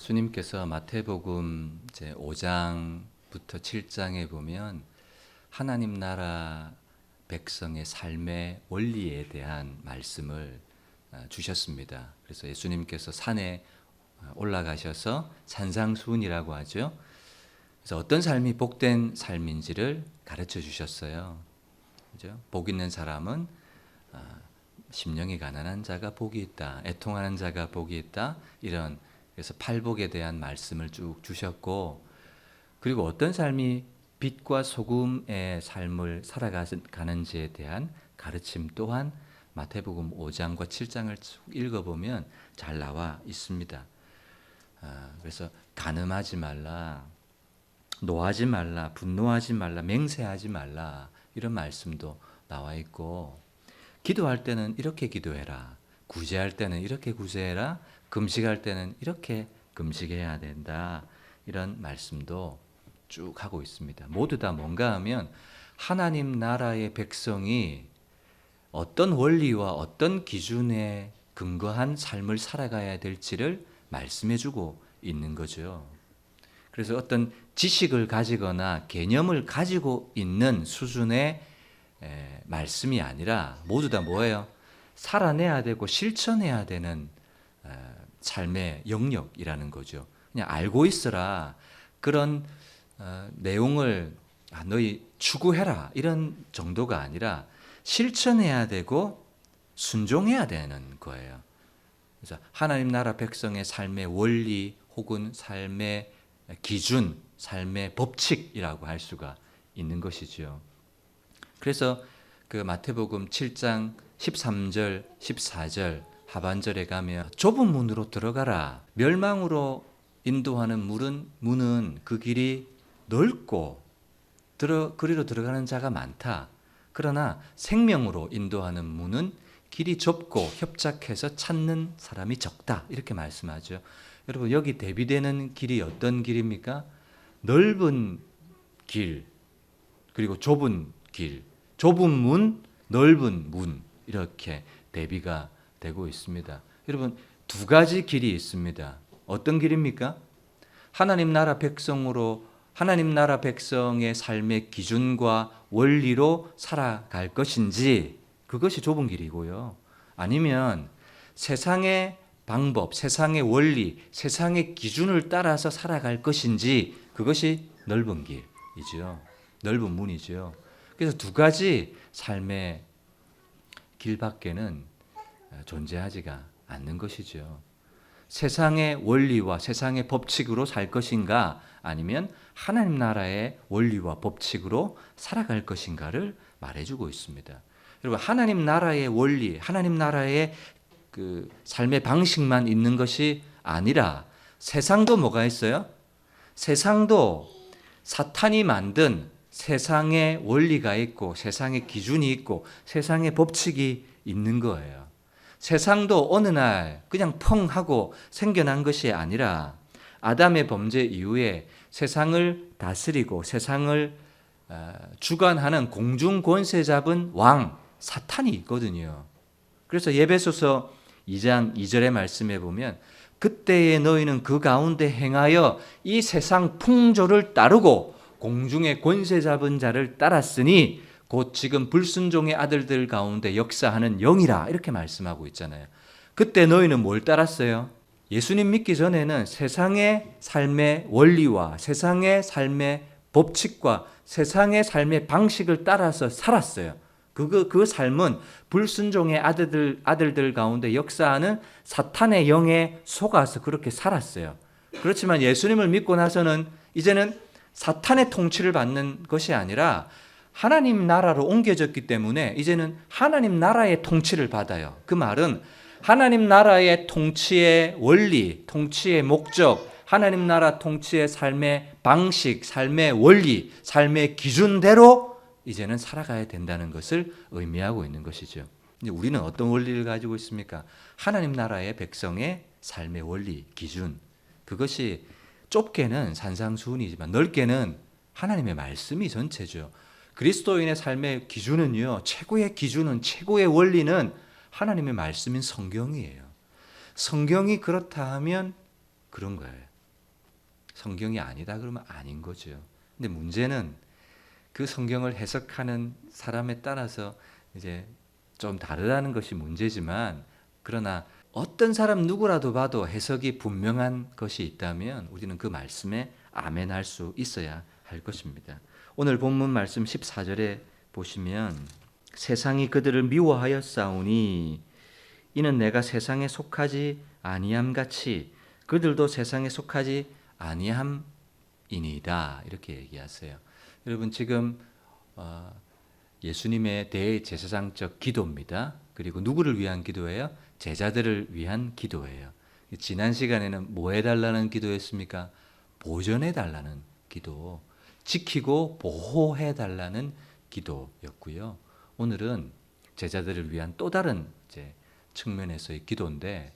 예수님께서 마태복음 이제 5장부터 7장에 보면 하나님 나라 백성의 삶의 원리에 대한 말씀을 주셨습니다. 그래서 예수님께서 산에 올라가셔서 산상수훈이라고 하죠. 그래서 어떤 삶이 복된 삶인지를 가르쳐 주셨어요. 그죠? 복 있는 사람은 심령이 가난한 자가 복이 있다. 애통하는 자가 복이 있다. 이런 그래서 팔복에 대한 말씀을 쭉 주셨고, 그리고 어떤 삶이 빛과 소금의 삶을 살아가는지에 대한 가르침 또한 마태복음 5장과 7장을 쭉 읽어보면 잘 나와 있습니다. 그래서 간음하지 말라, 노하지 말라, 분노하지 말라, 맹세하지 말라 이런 말씀도 나와 있고, 기도할 때는 이렇게 기도해라, 구제할 때는 이렇게 구제해라, 금식할 때는 이렇게 금식해야 된다 이런 말씀도 쭉 하고 있습니다. 모두 다 뭔가 하면 하나님 나라의 백성이 어떤 원리와 어떤 기준에 근거한 삶을 살아가야 될지를 말씀해주고 있는 거죠. 그래서 어떤 지식을 가지거나 개념을 가지고 있는 수준의 말씀이 아니라 모두 다 뭐예요? 살아내야 되고 실천해야 되는 삶의 영역이라는 거죠. 그냥 알고 있어라, 그런 내용을 너희 추구해라 이런 정도가 아니라 실천해야 되고 순종해야 되는 거예요. 그래서 하나님 나라 백성의 삶의 원리 혹은 삶의 기준, 삶의 법칙이라고 할 수가 있는 것이죠. 그래서 그 마태복음 7장 13절, 14절 하반절에 가면 좁은 문으로 들어가라. 멸망으로 인도하는 문은 그 길이 넓고 그리로 들어가는 자가 많다. 그러나 생명으로 인도하는 문은 길이 좁고 협착해서 찾는 사람이 적다. 이렇게 말씀하죠. 여러분, 여기 대비되는 길이 어떤 길입니까? 넓은 길, 그리고 좁은 길, 좁은 문, 넓은 문 이렇게 대비가 되고 있습니다. 여러분, 두 가지 길이 있습니다. 어떤 길입니까? 하나님 나라 백성의 삶의 기준과 원리로 살아갈 것인지 그것이 좁은 길이고요. 아니면 세상의 방법, 세상의 원리, 세상의 기준을 따라서 살아갈 것인지 그것이 넓은 길이죠. 넓은 문이죠. 그래서 두 가지 삶의 길밖에는 존재하지가 않는 것이죠. 세상의 원리와 세상의 법칙으로 살 것인가 아니면 하나님 나라의 원리와 법칙으로 살아갈 것인가를 말해주고 있습니다. 여러분, 하나님 나라의 원리, 하나님 나라의 그 삶의 방식만 있는 것이 아니라 세상도 뭐가 있어요? 세상도 사탄이 만든 세상의 원리가 있고 세상의 기준이 있고 세상의 법칙이 있는 거예요. 세상도 어느 날 그냥 펑 하고 생겨난 것이 아니라 아담의 범죄 이후에 세상을 다스리고 세상을 주관하는 공중 권세 잡은 왕 사탄이 있거든요. 그래서 예배소서 2장 2절의 말씀에 보면 그때에 너희는 그 가운데 행하여 이 세상 풍조를 따르고 공중의 권세 잡은 자를 따랐으니 곧 지금 불순종의 아들들 가운데 역사하는 영이라 이렇게 말씀하고 있잖아요. 그때 너희는 뭘 따랐어요? 예수님 믿기 전에는 세상의 삶의 원리와 세상의 삶의 법칙과 세상의 삶의 방식을 따라서 살았어요. 그 삶은 불순종의 아들들 가운데 역사하는 사탄의 영에 속아서 그렇게 살았어요. 그렇지만 예수님을 믿고 나서는 이제는 사탄의 통치를 받는 것이 아니라 하나님 나라로 옮겨졌기 때문에 이제는 하나님 나라의 통치를 받아요. 그 말은 하나님 나라의 통치의 원리, 통치의 목적, 하나님 나라 통치의 삶의 방식, 삶의 원리, 삶의 기준대로 이제는 살아가야 된다는 것을 의미하고 있는 것이죠. 이제 우리는 어떤 원리를 가지고 있습니까? 하나님 나라의 백성의 삶의 원리, 기준. 그것이 좁게는 산상수훈이지만 넓게는 하나님의 말씀이 전체죠. 그리스도인의 삶의 기준은요, 최고의 기준은, 최고의 원리는 하나님의 말씀인 성경이에요. 성경이 그렇다 하면 그런 거예요. 성경이 아니다 그러면 아닌 거죠. 근데 문제는 그 성경을 해석하는 사람에 따라서 이제 좀 다르다는 것이 문제지만, 그러나 어떤 사람 누구라도 봐도 해석이 분명한 것이 있다면 우리는 그 말씀에 아멘할 수 있어야 할 것입니다. 오늘 본문 말씀 14절에 보시면 세상이 그들을 미워하였사오니 이는 내가 세상에 속하지 아니함 같이 그들도 세상에 속하지 아니함이니이다, 이렇게 얘기하세요. 여러분, 지금 예수님의 대제사장적 기도입니다. 그리고 누구를 위한 기도예요? 제자들을 위한 기도예요. 지난 시간에는 뭐 해달라는 기도였습니까? 보존해달라는 기도, 지키고 보호해달라는 기도였고요. 오늘은 제자들을 위한 또 다른 측면에서의 기도인데,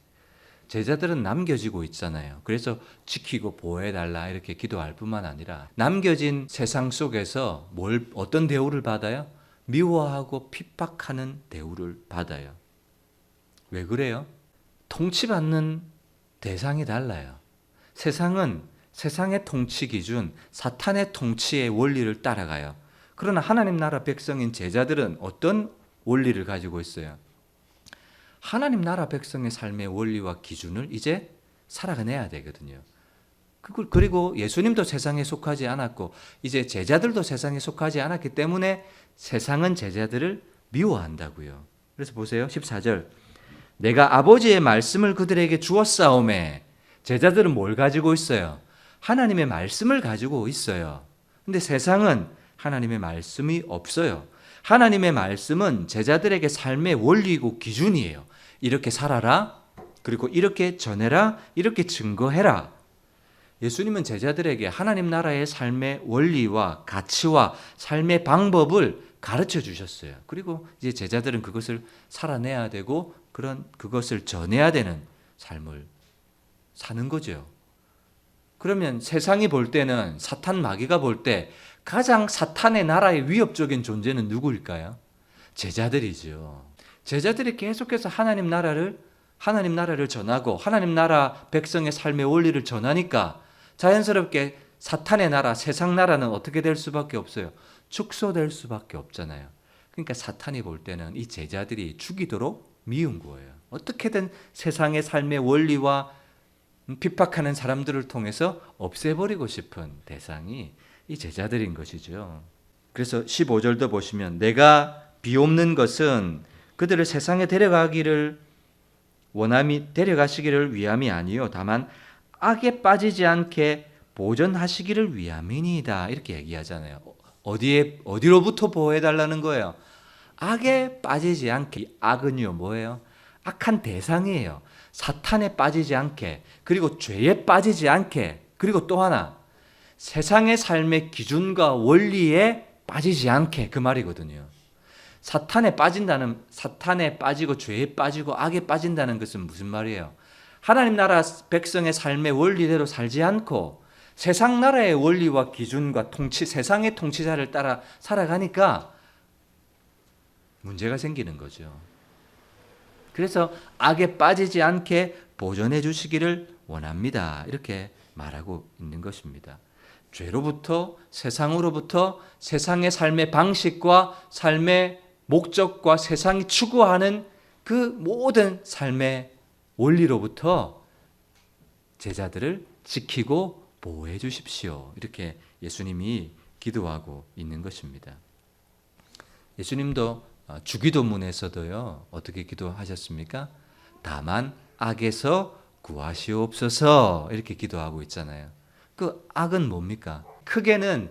제자들은 남겨지고 있잖아요. 그래서 지키고 보호해달라 이렇게 기도할 뿐만 아니라 남겨진 세상 속에서 어떤 대우를 받아요? 미워하고 핍박하는 대우를 받아요. 왜 그래요? 통치받는 대상이 달라요. 세상은 세상의 통치 기준, 사탄의 통치의 원리를 따라가요. 그러나 하나님 나라 백성인 제자들은 어떤 원리를 가지고 있어요? 하나님 나라 백성의 삶의 원리와 기준을 이제 살아내야 되거든요. 그리고 예수님도 세상에 속하지 않았고 이제 제자들도 세상에 속하지 않았기 때문에 세상은 제자들을 미워한다고요. 그래서 보세요. 14절. 내가 아버지의 말씀을 그들에게 주었사오매. 제자들은 뭘 가지고 있어요? 하나님의 말씀을 가지고 있어요. 근데 세상은 하나님의 말씀이 없어요. 하나님의 말씀은 제자들에게 삶의 원리이고 기준이에요. 이렇게 살아라, 그리고 이렇게 전해라, 이렇게 증거해라. 예수님은 제자들에게 하나님 나라의 삶의 원리와 가치와 삶의 방법을 가르쳐 주셨어요. 그리고 이제 제자들은 그것을 살아내야 되고 그것을 전해야 되는 삶을 사는 거죠. 그러면 세상이 볼 때는, 사탄 마귀가 볼 때 가장 사탄의 나라의 위협적인 존재는 누구일까요? 제자들이죠. 제자들이 계속해서 하나님 나라를 전하고 하나님 나라 백성의 삶의 원리를 전하니까 자연스럽게 사탄의 나라, 세상 나라는 어떻게 될 수밖에 없어요? 축소될 수밖에 없잖아요. 그러니까 사탄이 볼 때는 이 제자들이 죽이도록 미운 거예요. 어떻게든 세상의 삶의 원리와 핍박하는 사람들을 통해서 없애버리고 싶은 대상이 이 제자들인 것이죠. 그래서 15절도 보시면 내가 비옵는 것은 그들을 세상에 데려가시기를 위함이 아니요 다만 악에 빠지지 않게 보존하시기를 위함이니이다, 이렇게 얘기하잖아요. 어디로부터 보호해달라는 거예요? 악에 빠지지 않게. 이 악은요 뭐예요? 악한 대상이에요. 사탄에 빠지지 않게, 그리고 죄에 빠지지 않게, 그리고 또 하나 세상의 삶의 기준과 원리에 빠지지 않게, 그 말이거든요. 사탄에 빠지고 죄에 빠지고 악에 빠진다는 것은 무슨 말이에요? 하나님 나라 백성의 삶의 원리대로 살지 않고 세상 나라의 원리와 기준과 세상의 통치자를 따라 살아가니까 문제가 생기는 거죠. 그래서 악에 빠지지 않게 보존해 주시기를 원합니다, 이렇게 말하고 있는 것입니다. 죄로부터, 세상으로부터, 세상의 삶의 방식과 삶의 목적과 세상이 추구하는 그 모든 삶의 원리로부터 제자들을 지키고 보호해 주십시오, 이렇게 예수님이 기도하고 있는 것입니다. 예수님도 주기도문에서도요 어떻게 기도하셨습니까? 다만 악에서 구하시옵소서, 이렇게 기도하고 있잖아요. 그 악은 뭡니까? 크게는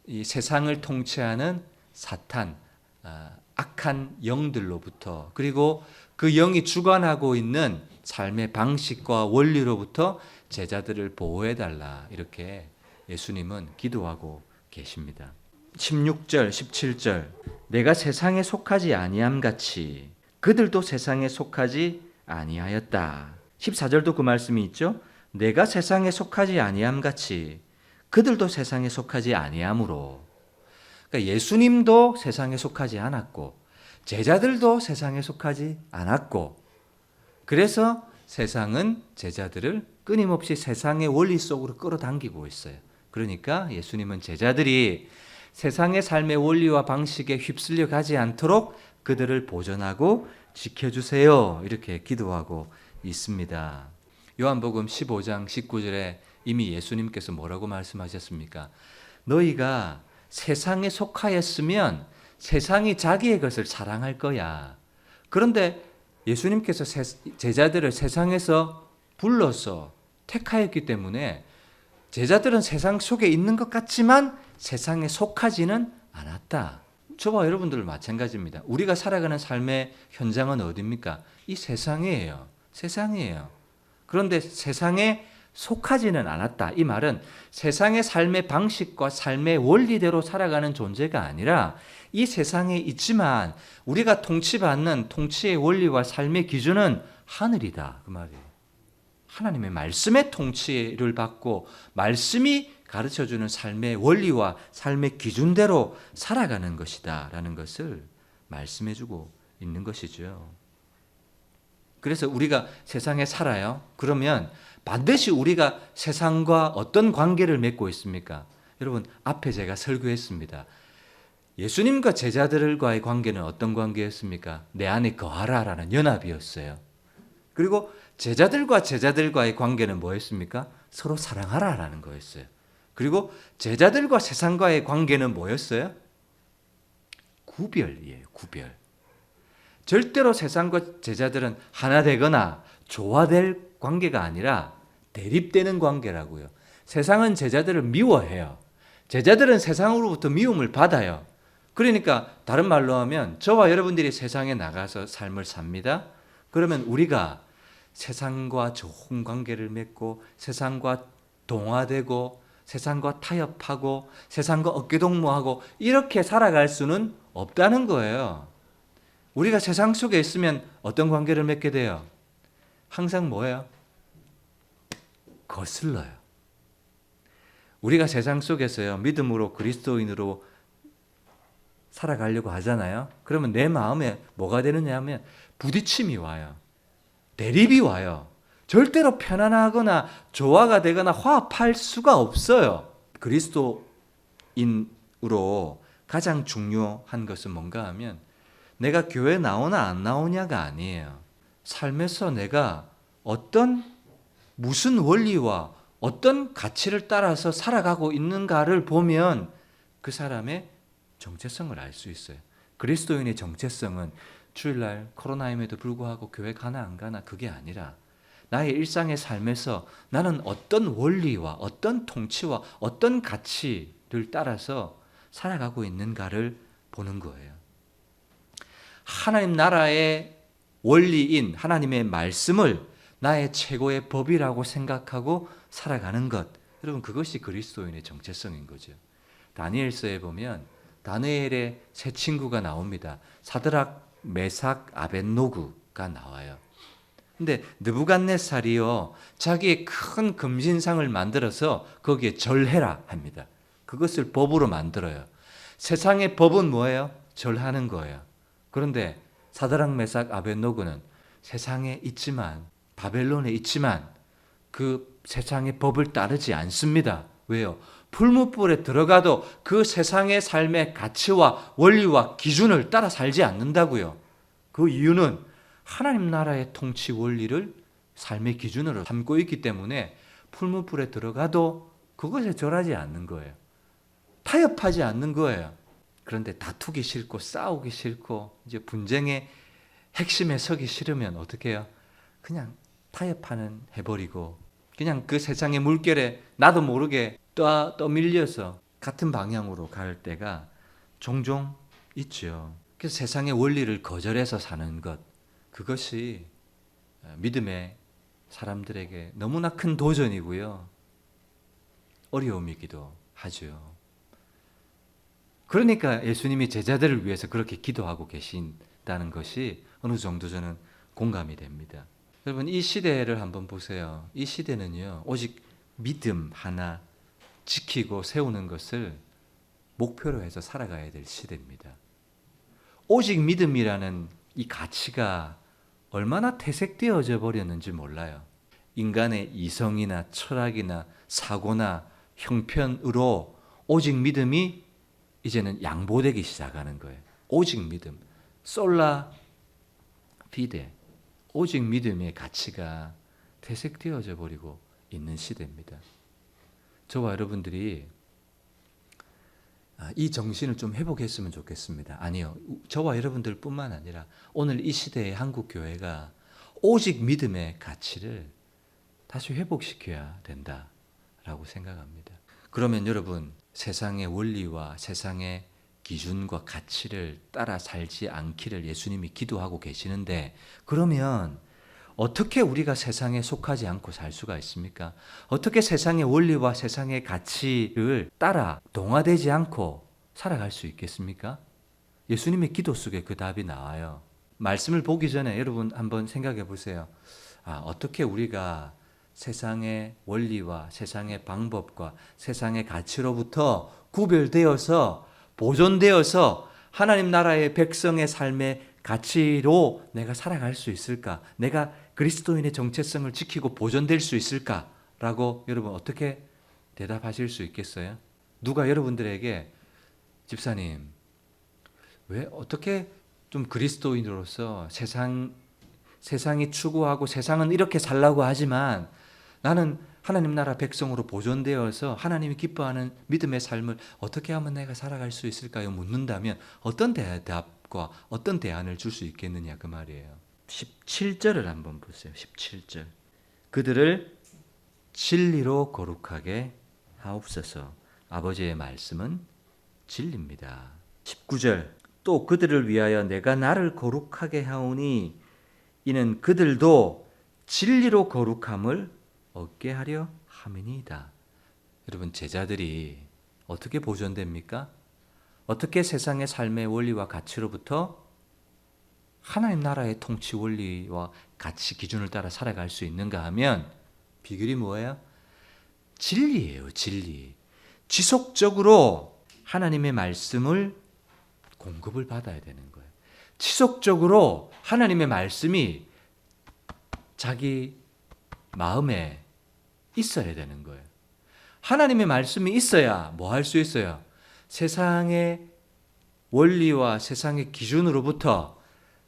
이 세상을 통치하는 사탄, 악한 영들로부터, 그리고 그 영이 주관하고 있는 삶의 방식과 원리로부터 제자들을 보호해달라, 이렇게 예수님은 기도하고 계십니다. 16절, 17절. 내가 세상에 속하지 아니함 같이 그들도 세상에 속하지 아니하였다. 14절도 그 말씀이 있죠. 내가 세상에 속하지 아니함 같이 그들도 세상에 속하지 아니함으로. 그러니까 예수님도 세상에 속하지 않았고 제자들도 세상에 속하지 않았고, 그래서 세상은 제자들을 끊임없이 세상의 원리 속으로 끌어당기고 있어요. 그러니까 예수님은 제자들이 세상의 삶의 원리와 방식에 휩쓸려 가지 않도록 그들을 보존하고 지켜주세요. 이렇게 기도하고 있습니다. 요한복음 15장 19절에 이미 예수님께서 뭐라고 말씀하셨습니까? 너희가 세상에 속하였으면 세상이 자기의 것을 사랑할 거야. 그런데 예수님께서 제자들을 세상에서 불러서 택하였기 때문에 제자들은 세상 속에 있는 것 같지만 세상에 속하지는 않았다. 저와 여러분들 마찬가지입니다. 우리가 살아가는 삶의 현장은 어디입니까? 이 세상이에요. 세상이에요. 그런데 세상에 속하지는 않았다. 이 말은 세상의 삶의 방식과 삶의 원리대로 살아가는 존재가 아니라 이 세상에 있지만 우리가 통치받는 통치의 원리와 삶의 기준은 하늘이다. 그 말이에요. 하나님의 말씀의 통치를 받고 말씀이 가르쳐주는 삶의 원리와 삶의 기준대로 살아가는 것이다 라는 것을 말씀해주고 있는 것이죠. 그래서 우리가 세상에 살아요. 그러면 반드시 우리가 세상과 어떤 관계를 맺고 있습니까? 여러분, 앞에 제가 설교했습니다. 예수님과 제자들과의 관계는 어떤 관계였습니까? 내 안에 거하라 라는 연합이었어요. 그리고 제자들과의 관계는 뭐였습니까? 서로 사랑하라 라는 거였어요. 그리고 제자들과 세상과의 관계는 뭐였어요? 구별이에요. 구별. 절대로 세상과 제자들은 하나 되거나 조화될 관계가 아니라 대립되는 관계라고요. 세상은 제자들을 미워해요. 제자들은 세상으로부터 미움을 받아요. 그러니까 다른 말로 하면 저와 여러분들이 세상에 나가서 삶을 삽니다. 그러면 우리가 세상과 좋은 관계를 맺고 세상과 동화되고 세상과 타협하고 세상과 어깨동무하고 이렇게 살아갈 수는 없다는 거예요. 우리가 세상 속에 있으면 어떤 관계를 맺게 돼요? 항상 뭐예요? 거슬러요. 우리가 세상 속에서요, 믿음으로 그리스도인으로 살아가려고 하잖아요. 그러면 내 마음에 뭐가 되느냐 하면 부딪힘이 와요. 대립이 와요. 절대로 편안하거나 조화가 되거나 화합할 수가 없어요. 그리스도인으로 가장 중요한 것은 뭔가 하면 내가 교회 나오나 안 나오냐가 아니에요. 삶에서 내가 무슨 원리와 어떤 가치를 따라서 살아가고 있는가를 보면 그 사람의 정체성을 알 수 있어요. 그리스도인의 정체성은 주일날 코로나임에도 불구하고 교회 가나 안 가나 그게 아니라 나의 일상의 삶에서 나는 어떤 원리와 어떤 통치와 어떤 가치를 따라서 살아가고 있는가를 보는 거예요. 하나님 나라의 원리인 하나님의 말씀을 나의 최고의 법이라고 생각하고 살아가는 것. 여러분, 그것이 그리스도인의 정체성인 거죠. 다니엘서에 보면 다니엘의 세 친구가 나옵니다. 사드락, 메삭, 아벳노그가 나와요. 근데 느부갓네살이요, 자기의 큰 금신상을 만들어서 거기에 절해라 합니다. 그것을 법으로 만들어요. 세상의 법은 뭐예요? 절하는 거예요. 그런데 사드락, 메삭, 아벳노그는 세상에 있지만, 바벨론에 있지만 그 세상의 법을 따르지 않습니다. 왜요? 풀무불에 들어가도 그 세상의 삶의 가치와 원리와 기준을 따라 살지 않는다고요. 그 이유는 하나님 나라의 통치 원리를 삶의 기준으로 삼고 있기 때문에 풀무불에 들어가도 그것에 절하지 않는 거예요. 타협하지 않는 거예요. 그런데 다투기 싫고 싸우기 싫고 이제 분쟁의 핵심에 서기 싫으면 어떻게 해요? 그냥 타협하는 해버리고 그냥 그 세상의 물결에 나도 모르게 떠밀려서 같은 방향으로 갈 때가 종종 있죠. 그래서 세상의 원리를 거절해서 사는 것, 그것이 믿음의 사람들에게 너무나 큰 도전이고요. 어려움이기도 하죠. 그러니까 예수님이 제자들을 위해서 그렇게 기도하고 계신다는 것이 어느 정도 저는 공감이 됩니다. 여러분, 이 시대를 한번 보세요. 이 시대는요, 오직 믿음 하나 지키고 세우는 것을 목표로 해서 살아가야 될 시대입니다. 오직 믿음이라는 이 가치가 얼마나 퇴색되어져 버렸는지 몰라요. 인간의 이성이나 철학이나 사고나 형편으로 오직 믿음이 이제는 양보되기 시작하는 거예요. 오직 믿음, 솔라 피데, 오직 믿음의 가치가 퇴색되어져 버리고 있는 시대입니다. 저와 여러분들이 이 정신을 좀 회복했으면 좋겠습니다. 아니요, 저와 여러분들뿐만 아니라 오늘 이 시대의 한국 교회가 오직 믿음의 가치를 다시 회복시켜야 된다라고 생각합니다. 그러면 여러분, 세상의 원리와 세상의 기준과 가치를 따라 살지 않기를 예수님이 기도하고 계시는데, 그러면 어떻게 우리가 세상에 속하지 않고 살 수가 있습니까? 어떻게 세상의 원리와 세상의 가치를 따라 동화되지 않고 살아갈 수 있겠습니까? 예수님의 기도 속에 그 답이 나와요. 말씀을 보기 전에 여러분 한번 생각해 보세요. 어떻게 우리가 세상의 원리와 세상의 방법과 세상의 가치로부터 구별되어서 보존되어서 하나님 나라의 백성의 삶의 가치로 내가 살아갈 수 있을까? 내가 그리스도인의 정체성을 지키고 보존될 수 있을까? 라고 여러분 어떻게 대답하실 수 있겠어요? 누가 여러분들에게 집사님, 왜 어떻게 좀 그리스도인으로서 세상이 추구하고 세상은 이렇게 살라고 하지만 나는 하나님 나라 백성으로 보존되어서 하나님이 기뻐하는 믿음의 삶을 어떻게 하면 내가 살아갈 수 있을까요? 묻는다면 어떤 대답과 어떤 대안을 줄 수 있겠느냐 그 말이에요. 17절을 한번 보세요. 17절. 그들을 진리로 거룩하게 하옵소서. 아버지의 말씀은 진리입니다. 19절. 또 그들을 위하여 내가 나를 거룩하게 하오니 이는 그들도 진리로 거룩함을 얻게 하려 함이니이다. 여러분, 제자들이 어떻게 보존됩니까? 어떻게 세상의 삶의 원리와 가치로부터 하나님 나라의 통치 원리와 가치 기준을 따라 살아갈 수 있는가 하면 비결이 뭐예요? 진리예요. 진리. 지속적으로 하나님의 말씀을 공급을 받아야 되는 거예요. 지속적으로 하나님의 말씀이 자기 마음에 있어야 되는 거예요. 하나님의 말씀이 있어야 뭐 할 수 있어요? 세상의 원리와 세상의 기준으로부터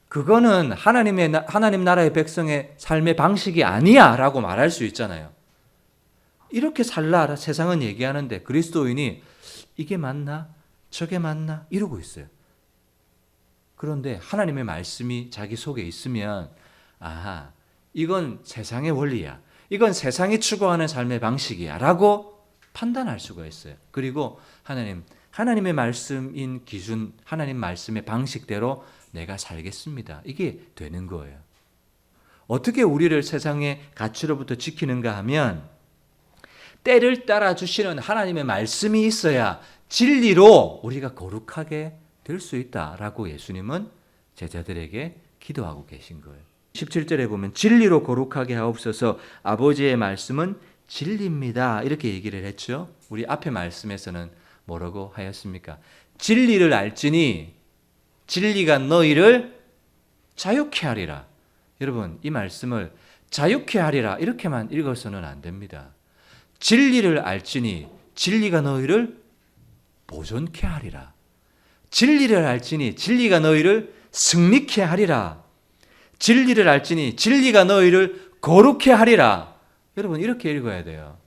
그거는 하나님 나라의 백성의 삶의 방식이 아니야 라고 말할 수 있잖아요. 이렇게 살라 세상은 얘기하는데 그리스도인이 이게 맞나? 저게 맞나? 이러고 있어요. 그런데 하나님의 말씀이 자기 속에 있으면 이건 세상의 원리야. 이건 세상이 추구하는 삶의 방식이야 라고 판단할 수가 있어요. 그리고 하나님의 말씀인 기준, 하나님 말씀의 방식대로 내가 살겠습니다. 이게 되는 거예요. 어떻게 우리를 세상의 가치로부터 지키는가 하면 때를 따라 주시는 하나님의 말씀이 있어야 진리로 우리가 거룩하게 될 수 있다라고 예수님은 제자들에게 기도하고 계신 거예요. 17절에 보면 진리로 거룩하게 하옵소서. 아버지의 말씀은 진리입니다. 이렇게 얘기를 했죠. 우리 앞에 말씀에서는 뭐라고 하였습니까? 진리를 알지니 진리가 너희를 자유케 하리라. 여러분, 이 말씀을 자유케 하리라 이렇게만 읽어서는 안 됩니다. 진리를 알지니 진리가 너희를 보존케 하리라. 진리를 알지니 진리가 너희를 승리케 하리라. 진리를 알지니 진리가 너희를 거룩케 하리라. 여러분, 이렇게 읽어야 돼요.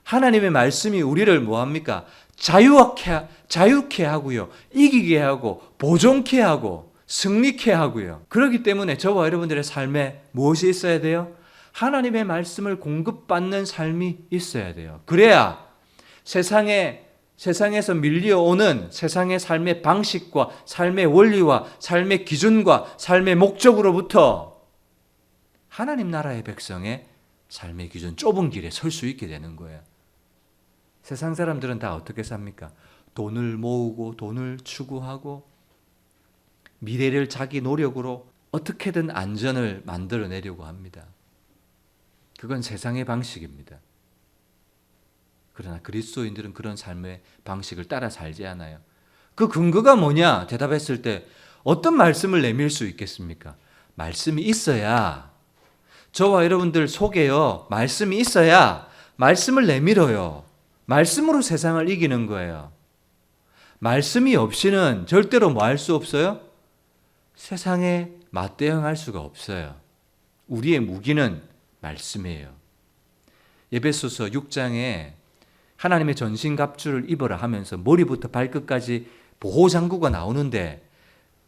하나님의 말씀이 우리를 뭐합니까? 자유케 하고요. 이기게 하고 보존케 하고 승리케 하고요. 그렇기 때문에 저와 여러분들의 삶에 무엇이 있어야 돼요? 하나님의 말씀을 공급받는 삶이 있어야 돼요. 그래야 세상에서 밀려오는 세상의 삶의 방식과 삶의 원리와 삶의 기준과 삶의 목적으로부터 하나님 나라의 백성의 삶의 기준, 좁은 길에 설 수 있게 되는 거예요. 세상 사람들은 다 어떻게 삽니까? 돈을 모으고 돈을 추구하고 미래를 자기 노력으로 어떻게든 안전을 만들어내려고 합니다. 그건 세상의 방식입니다. 그러나 그리스도인들은 그런 삶의 방식을 따라 살지 않아요. 그 근거가 뭐냐? 대답했을 때 어떤 말씀을 내밀 수 있겠습니까? 말씀이 있어야 저와 여러분들 속에요, 말씀이 있어야 말씀을 내밀어요. 말씀으로 세상을 이기는 거예요. 말씀이 없이는 절대로 뭐 할 수 없어요? 세상에 맞대응할 수가 없어요. 우리의 무기는 말씀이에요. 에베소서 6장에 하나님의 전신갑주를 입어라 하면서 머리부터 발끝까지 보호장구가 나오는데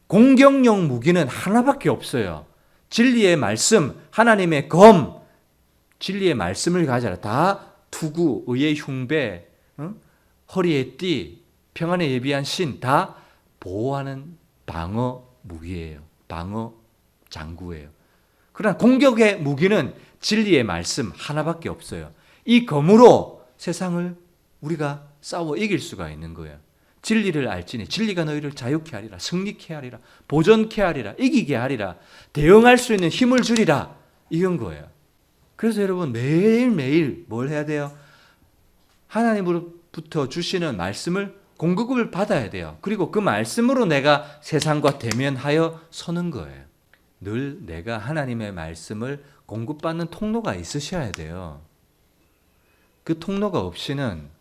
공격용 무기는 하나밖에 없어요. 진리의 말씀, 하나님의 검, 진리의 말씀을 가져라. 다 투구, 의의 흉배, 허리에 띠, 평안에 예비한 신, 다 보호하는 방어 무기예요. 방어 장구예요. 그러나 공격의 무기는 진리의 말씀 하나밖에 없어요. 이 검으로 세상을 우리가 싸워 이길 수가 있는 거예요. 진리를 알지니 진리가 너희를 자유케 하리라, 승리케 하리라, 보존케 하리라, 이기게 하리라, 대응할 수 있는 힘을 주리라, 이건 거예요. 그래서 여러분 매일매일 뭘 해야 돼요? 하나님으로부터 주시는 말씀을 공급을 받아야 돼요. 그리고 그 말씀으로 내가 세상과 대면하여 서는 거예요. 늘 내가 하나님의 말씀을 공급받는 통로가 있으셔야 돼요. 그 통로가 없이는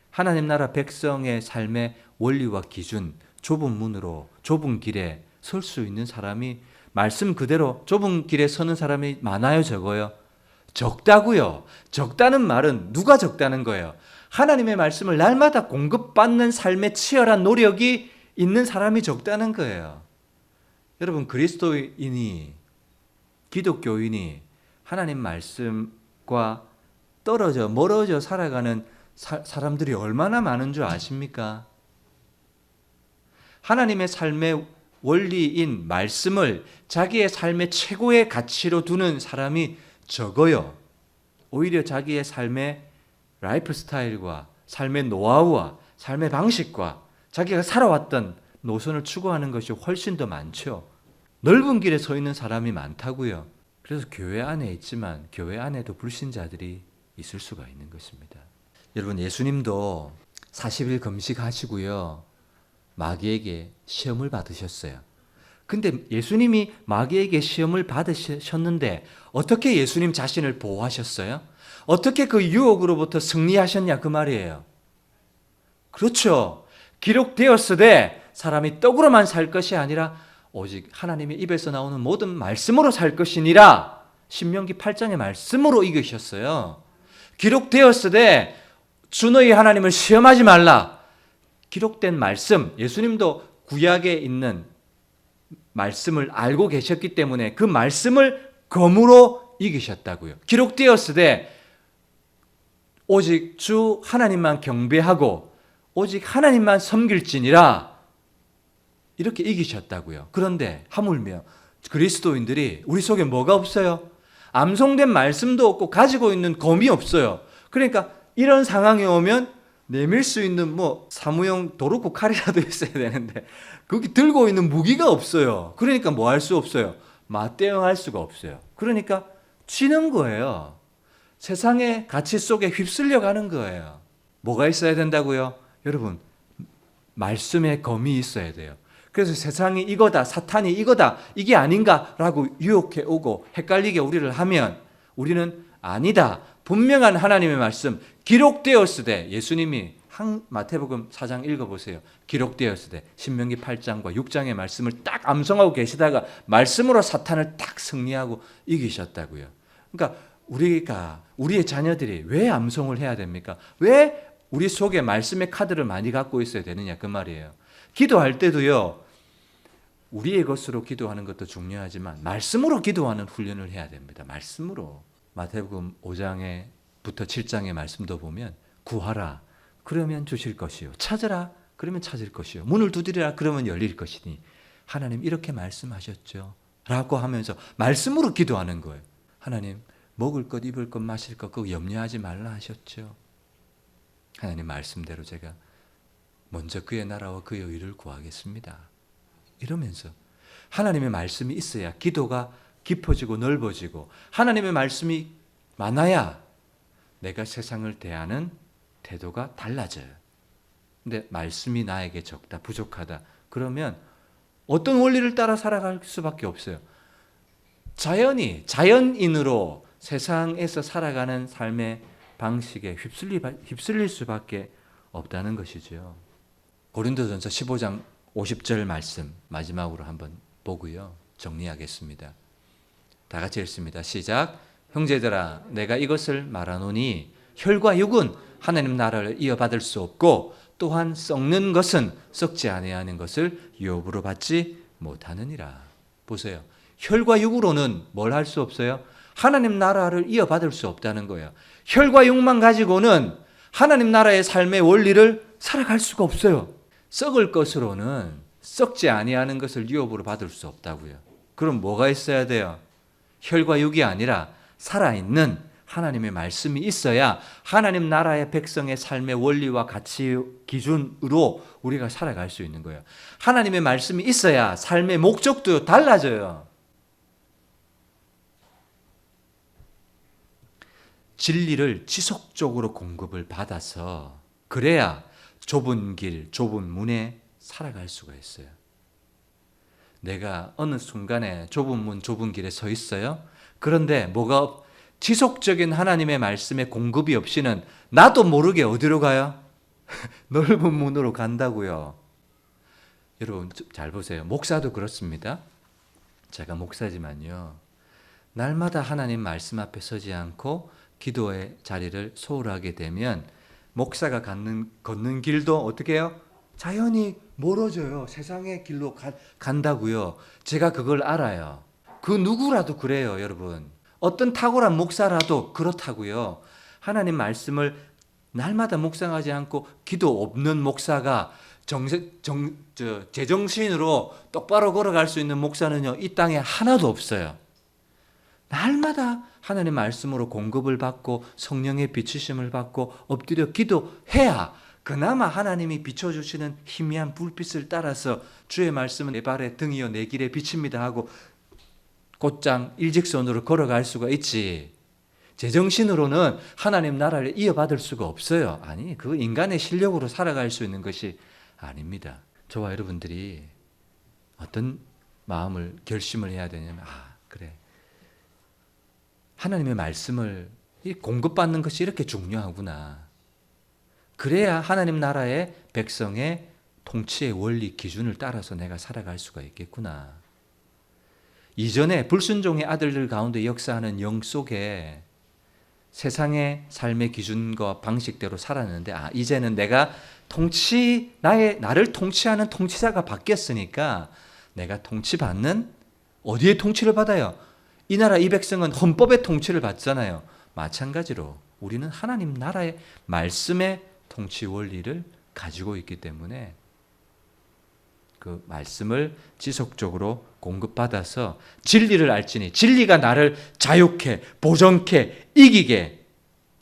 하나님 나라 백성의 삶의 원리와 기준, 좁은 문으로 좁은 길에 설 수 있는 사람이, 말씀 그대로 좁은 길에 서는 사람이 많아요, 적어요? 적다고요. 적다는 말은 누가 적다는 거예요? 하나님의 말씀을 날마다 공급받는 삶의 치열한 노력이 있는 사람이 적다는 거예요. 여러분, 그리스도인이, 기독교인이 하나님 말씀과 멀어져 살아가는 사람들이 얼마나 많은 줄 아십니까? 하나님의 삶의 원리인 말씀을 자기의 삶의 최고의 가치로 두는 사람이 적어요. 오히려 자기의 삶의 라이프 스타일과 삶의 노하우와 삶의 방식과 자기가 살아왔던 노선을 추구하는 것이 훨씬 더 많죠. 넓은 길에 서 있는 사람이 많다고요. 그래서 교회 안에 있지만 교회 안에도 불신자들이 있을 수가 있는 것입니다. 여러분, 예수님도 40일 금식하시고요, 마귀에게 시험을 받으셨어요. 근데 예수님이 마귀에게 시험을 받으셨는데 어떻게 예수님 자신을 보호하셨어요? 어떻게 그 유혹으로부터 승리하셨냐, 그 말이에요. 그렇죠. 기록되었으되 사람이 떡으로만 살 것이 아니라 오직 하나님의 입에서 나오는 모든 말씀으로 살 것이니라. 신명기 8장의 말씀으로 이기셨어요. 기록되었으되 주 너희 하나님을 시험하지 말라. 기록된 말씀, 예수님도 구약에 있는 말씀을 알고 계셨기 때문에 그 말씀을 검으로 이기셨다고요. 기록되었으되 오직 주 하나님만 경배하고 오직 하나님만 섬길지니라, 이렇게 이기셨다고요. 그런데 하물며 그리스도인들이 우리 속에 뭐가 없어요? 암송된 말씀도 없고 가지고 있는 검이 없어요. 그러니까 이런 상황이 오면 내밀 수 있는 사무용 도루묵 칼이라도 있어야 되는데 거기 들고 있는 무기가 없어요. 그러니까 뭐 할 수 없어요. 맞대응할 수가 없어요. 그러니까 치는 거예요. 세상의 가치 속에 휩쓸려 가는 거예요. 뭐가 있어야 된다고요? 여러분, 말씀의 검이 있어야 돼요. 그래서 세상이 이거다, 사탄이 이거다, 이게 아닌가라고 유혹해 오고 헷갈리게 우리를 하면 우리는 아니다, 분명한 하나님의 말씀, 기록되었으되, 예수님이 마태복음 4장 읽어보세요. 기록되었으되, 신명기 8장과 6장의 말씀을 딱 암송하고 계시다가 말씀으로 사탄을 딱 승리하고 이기셨다고요. 그러니까 우리의 자녀들이 왜 암송을 해야 됩니까? 왜 우리 속에 말씀의 카드를 많이 갖고 있어야 되느냐, 그 말이에요. 기도할 때도요, 우리의 것으로 기도하는 것도 중요하지만 말씀으로 기도하는 훈련을 해야 됩니다. 말씀으로. 마태복음 5장부터 7장의 말씀도 보면 구하라, 그러면 주실 것이요. 찾으라, 그러면 찾을 것이요. 문을 두드리라, 그러면 열릴 것이니 하나님 이렇게 말씀하셨죠 라고 하면서 말씀으로 기도하는 거예요. 하나님, 먹을 것, 입을 것, 마실 것 그거 염려하지 말라 하셨죠. 하나님 말씀대로 제가 먼저 그의 나라와 그의 의를 구하겠습니다. 이러면서 하나님의 말씀이 있어야 기도가 깊어지고 넓어지고, 하나님의 말씀이 많아야 내가 세상을 대하는 태도가 달라져요. 근데 말씀이 나에게 적다, 부족하다, 그러면 어떤 원리를 따라 살아갈 수밖에 없어요. 자연인으로 세상에서 살아가는 삶의 방식에 휩쓸릴 수밖에 없다는 것이죠. 고린도전서 15장 50절 말씀 마지막으로 한번 보고요. 정리하겠습니다. 다 같이 읽습니다. 시작. 형제들아 내가 이것을 말하노니 혈과 육은 하나님 나라를 이어받을 수 없고 또한 썩는 것은 썩지 아니하는 것을 유업으로 받지 못하느니라. 보세요. 혈과 육으로는 뭘 할 수 없어요? 하나님 나라를 이어받을 수 없다는 거예요. 혈과 육만 가지고는 하나님 나라의 삶의 원리를 살아갈 수가 없어요. 썩을 것으로는 썩지 아니하는 것을 유업으로 받을 수 없다고요. 그럼 뭐가 있어야 돼요? 혈과 육이 아니라 살아있는 하나님의 말씀이 있어야 하나님 나라의 백성의 삶의 원리와 가치 기준으로 우리가 살아갈 수 있는 거예요. 하나님의 말씀이 있어야 삶의 목적도 달라져요. 진리를 지속적으로 공급을 받아서 그래야 좁은 길, 좁은 문에 살아갈 수가 있어요. 내가 어느 순간에 좁은 문, 좁은 길에 서 있어요. 그런데 지속적인 하나님의 말씀의 공급이 없이는 나도 모르게 어디로 가요? 넓은 문으로 간다고요. 여러분 잘 보세요. 목사도 그렇습니다. 제가 목사지만요. 날마다 하나님 말씀 앞에 서지 않고 기도의 자리를 소홀하게 되면 목사가 걷는 길도 어떻게 해요? 자연히 멀어져요. 세상의 길로 간다고요. 제가 그걸 알아요. 그 누구라도 그래요, 여러분. 어떤 탁월한 목사라도 그렇다고요. 하나님 말씀을 날마다 묵상하지 않고 기도 없는 목사가 제정신으로 똑바로 걸어갈 수 있는 목사는요, 이 땅에 하나도 없어요. 날마다 하나님 말씀으로 공급을 받고 성령의 비추심을 받고 엎드려 기도해야 그나마 하나님이 비춰주시는 희미한 불빛을 따라서 주의 말씀은 내 발의 등이요 내 길의 빛입니다 하고 곧장 일직선으로 걸어갈 수가 있지. 제정신으로는 하나님 나라를 이어받을 수가 없어요. 아니, 그 인간의 실력으로 살아갈 수 있는 것이 아닙니다. 저와 여러분들이 어떤 마음을 결심을 해야 되냐면 그래. 하나님의 말씀을 공급받는 것이 이렇게 중요하구나. 그래야 하나님 나라의 백성의 통치의 원리 기준을 따라서 내가 살아갈 수가 있겠구나. 이전에 불순종의 아들들 가운데 역사하는 영 속에 세상의 삶의 기준과 방식대로 살았는데 이제는 내가 나를 통치하는 통치자가 바뀌었으니까 내가 통치받는 어디에 통치를 받아요? 이 나라 이 백성은 헌법의 통치를 받잖아요. 마찬가지로 우리는 하나님 나라의 말씀의 통치 원리를 가지고 있기 때문에 그 말씀을 지속적으로 공급받아서 진리를 알지니 진리가 나를 자유케 보존케 이기게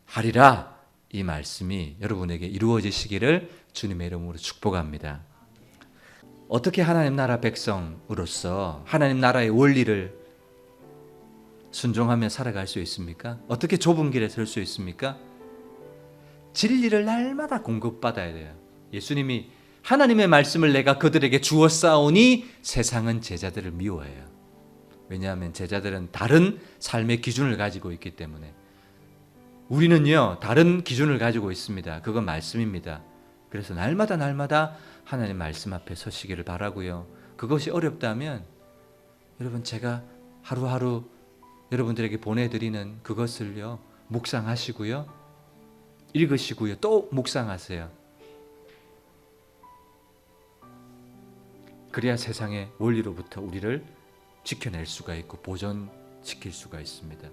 하리라. 이 말씀이 여러분에게 이루어지시기를 주님의 이름으로 축복합니다. 어떻게 하나님 나라 백성으로서 하나님 나라의 원리를 순종하며 살아갈 수 있습니까? 어떻게 좁은 길에 설 수 있습니까? 진리를 날마다 공급받아야 돼요. 예수님이 하나님의 말씀을 내가 그들에게 주었사오니 세상은 제자들을 미워해요. 왜냐하면 제자들은 다른 삶의 기준을 가지고 있기 때문에. 우리는요, 다른 기준을 가지고 있습니다. 그건 말씀입니다. 그래서 날마다 하나님 말씀 앞에 서시기를 바라고요. 그것이 어렵다면 여러분 제가 하루하루 여러분들에게 보내드리는 그것을요 묵상하시고요, 읽으시고요, 또 묵상하세요. 그래야 세상의 원리로부터 우리를 지켜낼 수가 있고 보존시킬 수가 있습니다.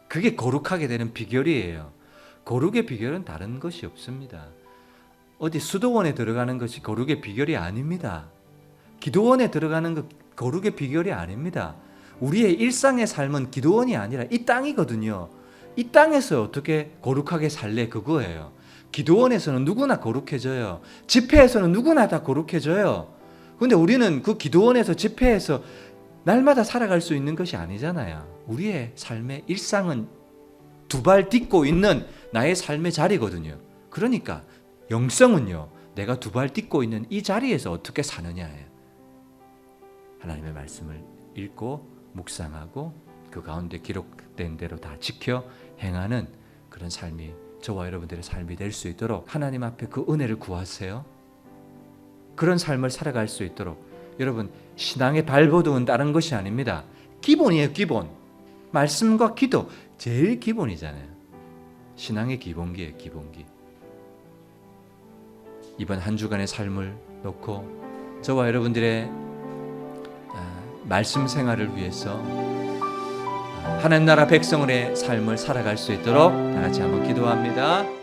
그게 거룩하게 되는 비결이에요. 거룩의 비결은 다른 것이 없습니다. 어디 수도원에 들어가는 것이 거룩의 비결이 아닙니다. 기도원에 들어가는 것 거룩의 비결이 아닙니다. 우리의 일상의 삶은 기도원이 아니라 이 땅이거든요. 이 땅에서 어떻게 거룩하게 살래 그거예요. 기도원에서는 누구나 거룩해져요. 집회에서는 누구나 다 거룩해져요. 근데 우리는 그 기도원에서 집회에서 날마다 살아갈 수 있는 것이 아니잖아요. 우리의 삶의 일상은 두 발 딛고 있는 나의 삶의 자리거든요. 그러니까 영성은요, 내가 두 발 딛고 있는 이 자리에서 어떻게 사느냐예요. 하나님의 말씀을 읽고 묵상하고 그 가운데 기록된 대로 다 지켜 행하는 그런 삶이 저와 여러분들의 삶이 될 수 있도록 하나님 앞에 그 은혜를 구하세요. 그런 삶을 살아갈 수 있도록 여러분, 신앙의 발버둥은 다른 것이 아닙니다. 기본이에요. 기본. 말씀과 기도 제일 기본이잖아요. 신앙의 기본기예요. 기본기. 이번 한 주간의 삶을 놓고 저와 여러분들의 말씀 생활을 위해서 하나님 나라 백성의 삶을 살아갈 수 있도록 다 같이 한번 기도합니다.